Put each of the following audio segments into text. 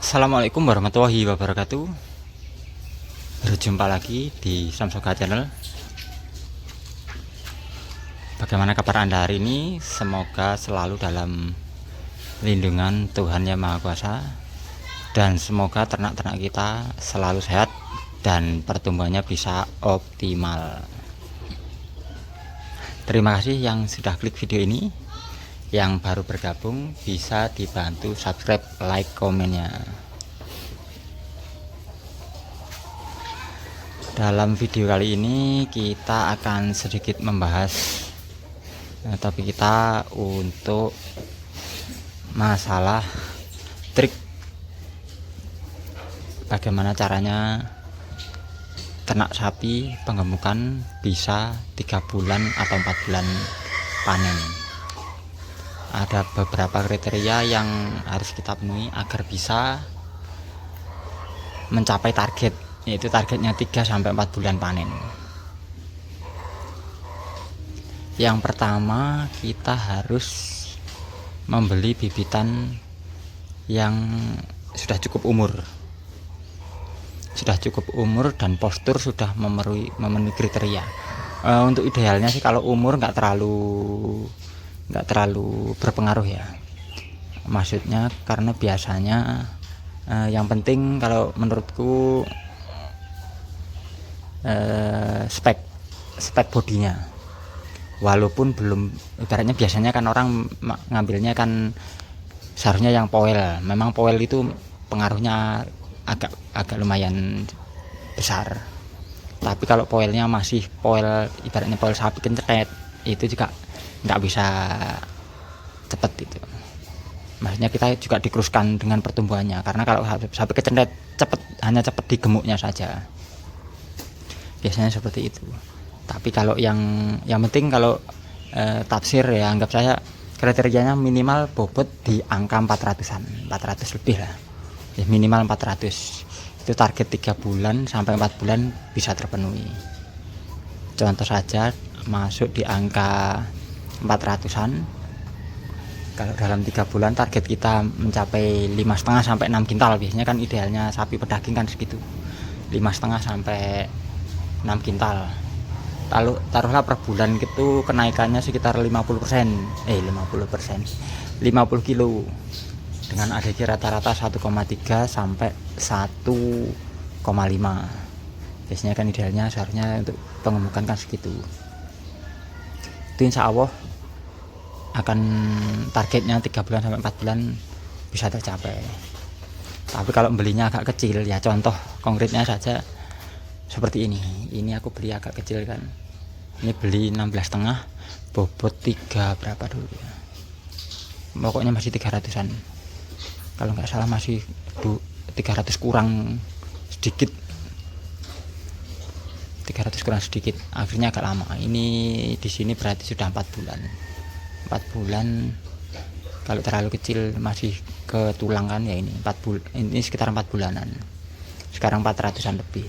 Assalamualaikum warahmatullahi wabarakatuh. Berjumpa lagi di Samsoga Channel. Bagaimana kabar Anda hari ini? Semoga selalu dalam lindungan Tuhan Yang Maha Kuasa, dan semoga ternak-ternak kita selalu sehat dan pertumbuhannya bisa optimal. Terima kasih yang sudah klik video ini. Yang baru bergabung bisa dibantu subscribe, like, komennya. Dalam video kali ini kita akan sedikit membahas topik kita untuk masalah trik bagaimana caranya ternak sapi penggemukan bisa 3 bulan atau 4 bulan panen. Ada beberapa kriteria yang harus kita penuhi agar bisa mencapai target, yaitu targetnya 3-4 bulan panen. Yang pertama, kita harus membeli bibitan yang sudah cukup umur. Sudah cukup umur dan postur sudah memenuhi kriteria. Untuk idealnya sih kalau umur nggak terlalu berpengaruh ya, maksudnya karena biasanya yang penting kalau menurutku spek bodinya, walaupun belum, ibaratnya biasanya kan orang ngambilnya kan seharusnya yang poil. Memang poil itu pengaruhnya agak lumayan besar, tapi kalau poilnya masih poil, ibaratnya poil sapi kencet, itu juga nggak bisa cepet itu. Maksudnya kita juga dikeruskan dengan pertumbuhannya, karena kalau sapi kecendet hanya cepet di gemuknya saja, biasanya seperti itu. Tapi kalau yang penting kalau tafsir ya, anggap saya kriterianya minimal bobot di angka 400 lebih lah ya, minimal 400. Itu target 3 bulan sampai 4 bulan bisa terpenuhi. Contoh saja, masuk di angka 400-an, kalau dalam 3 bulan target kita mencapai 5,5 sampai 6 kintal. Biasanya kan idealnya sapi pedaging kan segitu, 5,5 sampai 6 kintal. Lalu taruhlah per bulan itu kenaikannya sekitar 50%, 50 kilo, dengan ADG rata-rata 1,3 sampai 1,5. Biasanya kan idealnya seharusnya untuk pengemukan kan segitu. Itu insya Allah akan targetnya 3 bulan sampai 4 bulan bisa tercapai. Tapi kalau belinya agak kecil ya, contoh konkretnya saja seperti ini aku beli agak kecil kan, ini beli 16,5, bobot 3 berapa dulu ya, pokoknya masih 300-an kalau nggak salah, masih 300 kurang sedikit, 300 kurang sedikit, akhirnya agak lama. Ini di sini berarti sudah 4 bulan. Kalau terlalu kecil masih ke tulang kan ya, ini 4 bulan, ini sekitar 4 bulanan. Sekarang 400-an lebih.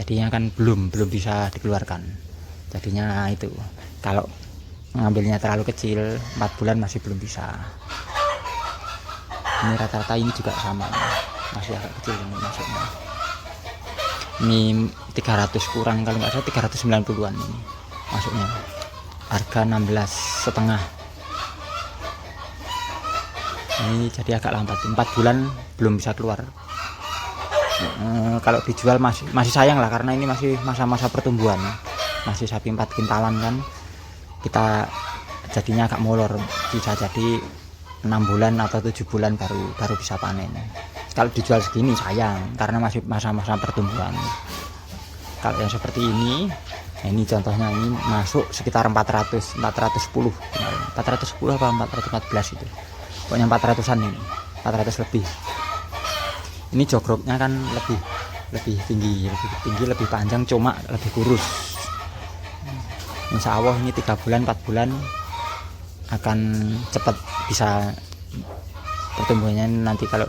Jadinya kan belum bisa dikeluarkan. Jadinya itu kalau ngambilnya terlalu kecil, 4 bulan masih belum bisa. Ini rata-rata ini juga sama, masih agak kecil ini masuknya. Ini 300 kurang, kalau nggak salah 390-an ini masuknya, harga 16,5. Ini jadi agak lambat, 4 bulan belum bisa keluar. Kalau dijual masih sayang lah, karena ini masih masa-masa pertumbuhan, masih sapi 4 kintalan kan, kita jadinya agak molor, bisa jadi 6 bulan atau 7 bulan baru bisa panen. Kalau dijual segini sayang, karena masih masa-masa pertumbuhan. Kalau yang seperti ini contohnya, ini masuk sekitar 410 apa 414 itu, pokoknya 400-an, ini 400 lebih. Ini jogroknya kan lebih tinggi, lebih panjang, cuma lebih kurus. Insya Allah ini 3 bulan 4 bulan akan cepat bisa pertumbuhannya. Nanti kalau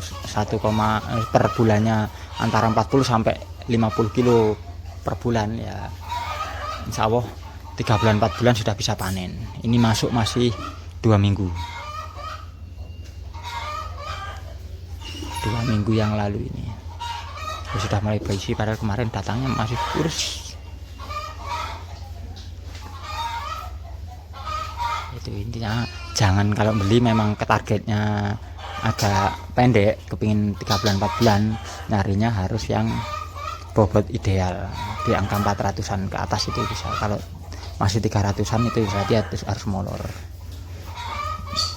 per bulannya antara 40 sampai 50 kilo per bulan ya, insya Allah 3 bulan 4 bulan sudah bisa panen. Ini masuk masih 2 minggu. 2 minggu yang lalu ini sudah mulai berisi, padahal kemarin datangnya masih kurus. Itu intinya, jangan kalau beli memang ke targetnya agak pendek, kepingin 3 bulan 4 bulan, nyarinya harus yang bobot ideal di angka 400-an ke atas itu bisa. Kalau masih 300-an itu berarti harus molor,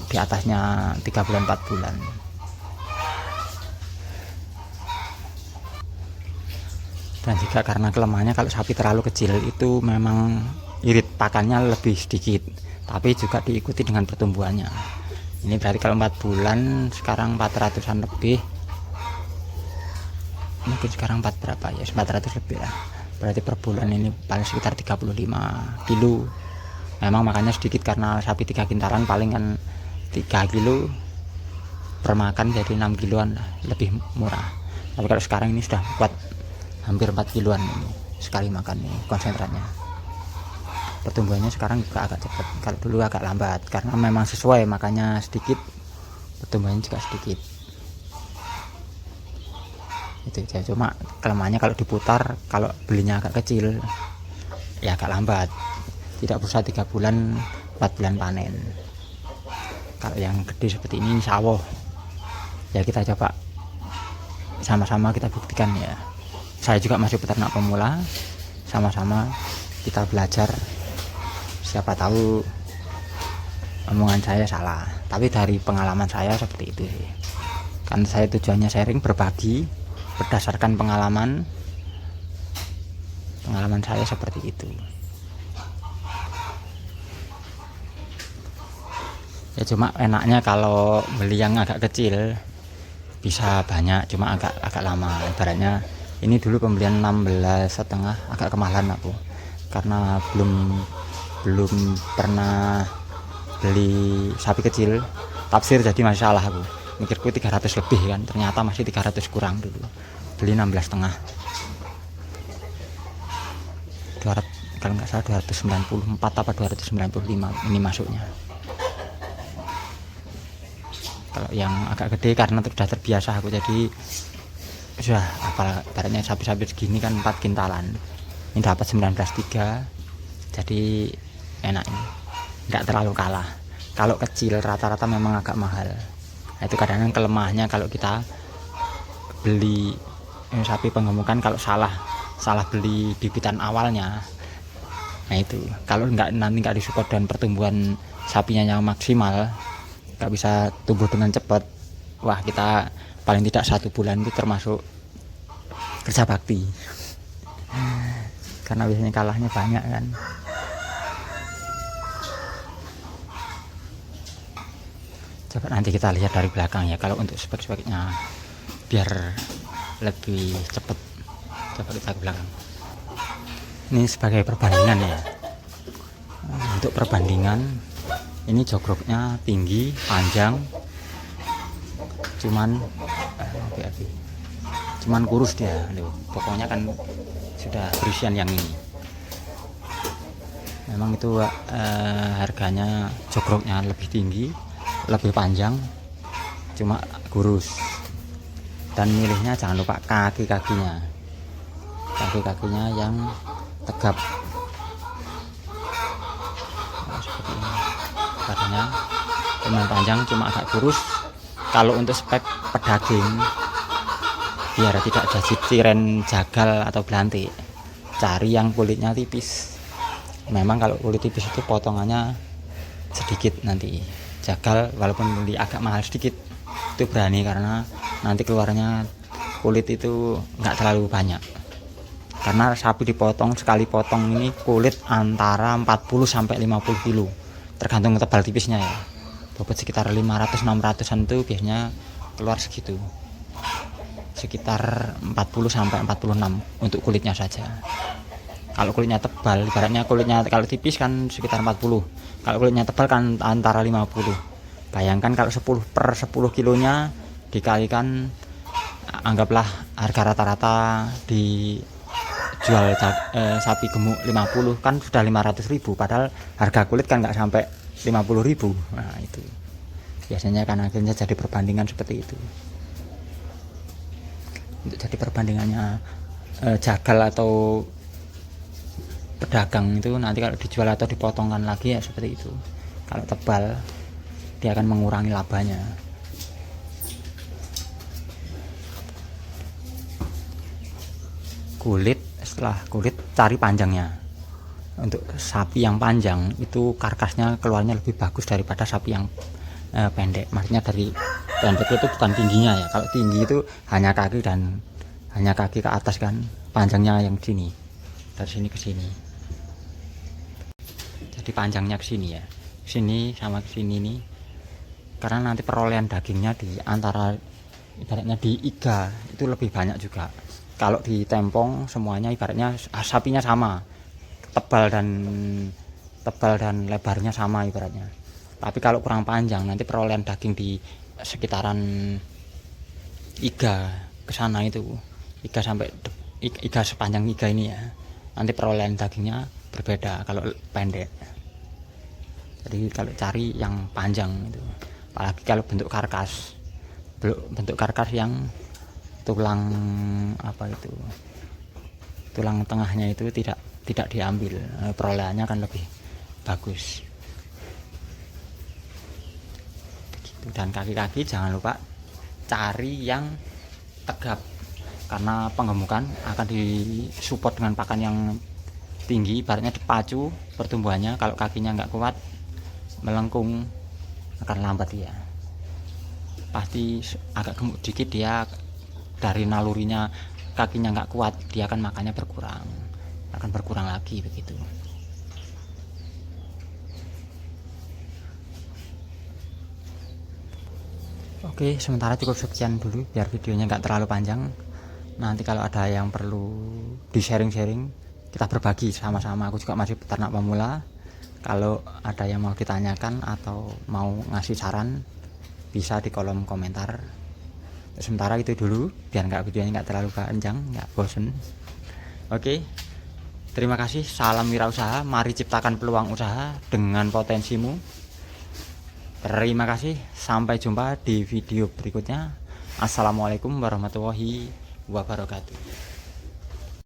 di atasnya 3 bulan 4 bulan. Dan juga karena kelemahannya, kalau sapi terlalu kecil itu memang irit pakannya lebih sedikit, tapi juga diikuti dengan pertumbuhannya. Ini berarti kalau 4 bulan sekarang 400-an lebih, mungkin sekarang 4 berapa ya, 400 lebih lah. Berarti per bulan ini paling sekitar 35 kilo. Memang makannya sedikit karena sapi 3 kintalan paling kan 3 kilo per makan, jadi 6 kiloan lah, lebih murah. Tapi kalau sekarang ini sudah kuat hampir 4 kiloan ini sekali makan nih konsentratnya. Pertumbuhannya sekarang juga agak cepat, kalau dulu agak lambat karena memang sesuai makannya sedikit, pertumbuhannya juga sedikit. Itu ya, cuma kelemahannya kalau diputar, kalau belinya agak kecil ya agak lambat, tidak berusaha 3 bulan 4 bulan panen. Kalau yang gede seperti ini insya Allah ya kita coba sama-sama kita buktikan ya. Saya juga masih peternak pemula, sama-sama kita belajar. Siapa tahu omongan saya salah, tapi dari pengalaman saya seperti itu sih. Kan saya tujuannya sharing, berbagi berdasarkan pengalaman saya seperti itu. Ya cuma enaknya kalau beli yang agak kecil bisa banyak, cuma agak lama. Ibaratnya ini dulu pembelian 16,5 agak kemahalan aku, karena belum pernah beli sapi kecil tafsir, jadi masih salah aku, mikirku 300 lebih kan, ternyata masih 300 kurang dulu. Beli 16,5, kalau nggak salah 294 apa 295 ini masuknya. Kalau yang agak gede karena sudah terbiasa aku, jadi sudah apal, ibaratnya sapi-sapi segini kan 4 kintalan, ini dapat 19,3, jadi enak ini, nggak terlalu kalah. Kalau kecil rata-rata memang agak mahal. Nah, itu kadang-kadang kelemahannya kalau kita beli sapi penggemukan, kalau salah beli bibitan awalnya, nah itu kalau nanti nggak disupport dan pertumbuhan sapinya yang maksimal, nggak bisa tumbuh dengan cepat, wah kita paling tidak 1 bulan itu termasuk kerja bakti, karena biasanya kalahnya banyak kan. Coba nanti kita lihat dari belakang ya, kalau untuk spek-speknya biar lebih cepat. Coba kita ke belakang. Ini sebagai perbandingan ya. Untuk perbandingan, ini jogroknya tinggi, panjang, cuman kurus dia. Pokoknya kan sudah berisian yang ini. Memang itu harganya jogroknya lebih tinggi, lebih panjang, cuma kurus. Dan milihnya jangan lupa kaki-kakinya yang tegap. Nah, seperti ini. Badannya lumayan panjang, cuma agak kurus. Kalau untuk spek pedaging, biar tidak ada ciren jagal atau belantik, cari yang kulitnya tipis. Memang kalau kulit tipis itu potongannya sedikit, nanti jagal walaupun beli agak mahal sedikit itu berani, karena nanti keluarnya kulit itu nggak terlalu banyak. Karena sapi dipotong, sekali potong ini kulit antara 40 sampai 50 kilo, tergantung tebal tipisnya ya. Bobot sekitar 500-600an itu biasanya keluar segitu, sekitar 40 sampai 46 untuk kulitnya saja. Kalau kulitnya tebal, ibaratnya kulitnya kalau tipis kan sekitar 40, kalau kulitnya tebal kan antara 50. Bayangkan kalau 10/10 kilonya dikalikan, anggaplah harga rata-rata dijual sapi gemuk 50 kan sudah 500.000, padahal harga kulit kan nggak sampai 50.000. Nah itu biasanya kan akhirnya jadi perbandingan seperti itu. untuk jadi perbandingannya jagal atau pedagang itu nanti kalau dijual atau dipotongkan lagi ya seperti itu. Kalau tebal dia akan mengurangi labanya. Kulit, setelah kulit cari panjangnya. Untuk sapi yang panjang itu karkasnya keluarnya lebih bagus daripada sapi yang pendek. Maksudnya dari pendek itu bukan tingginya ya. Kalau tinggi itu hanya kaki ke atas kan, panjangnya yang sini, dari sini ke sini. Jadi panjangnya ke sini ya, sini sama ke sini nih. Karena nanti perolehan dagingnya di antara ibaratnya di iga itu lebih banyak juga. Kalau di tempong semuanya ibaratnya sapinya sama, tebal dan lebarnya sama ibaratnya. Tapi kalau kurang panjang nanti perolehan daging di sekitaran iga ke sana itu, iga sepanjang iga ini ya, nanti perolehan dagingnya berbeda kalau pendek. Jadi kalau cari yang panjang itu, apalagi kalau bentuk karkas yang tulang tulang tengahnya itu tidak diambil, perolehannya akan lebih bagus begitu. Dan kaki-kaki jangan lupa cari yang tegap, karena penggemukan akan disupport dengan pakan yang tinggi, ibaratnya dipacu pertumbuhannya. Kalau kakinya nggak kuat, melengkung, akan lambat ya, pasti agak gemuk dikit dia, dari nalurinya kakinya nggak kuat, dia akan makannya berkurang lagi begitu. Oke, sementara cukup sekian dulu biar videonya nggak terlalu panjang. Nanti kalau ada yang perlu di sharing-sharing, kita berbagi sama-sama. Aku juga masih peternak pemula. Kalau ada yang mau ditanyakan atau mau ngasih saran, bisa di kolom komentar. Sementara itu dulu biar videonya nggak terlalu panjang, nggak bosen. Oke, terima kasih. Salam wirausaha. Mari ciptakan peluang usaha dengan potensimu. Terima kasih. Sampai jumpa di video berikutnya. Assalamualaikum warahmatullahi wabarakatuh.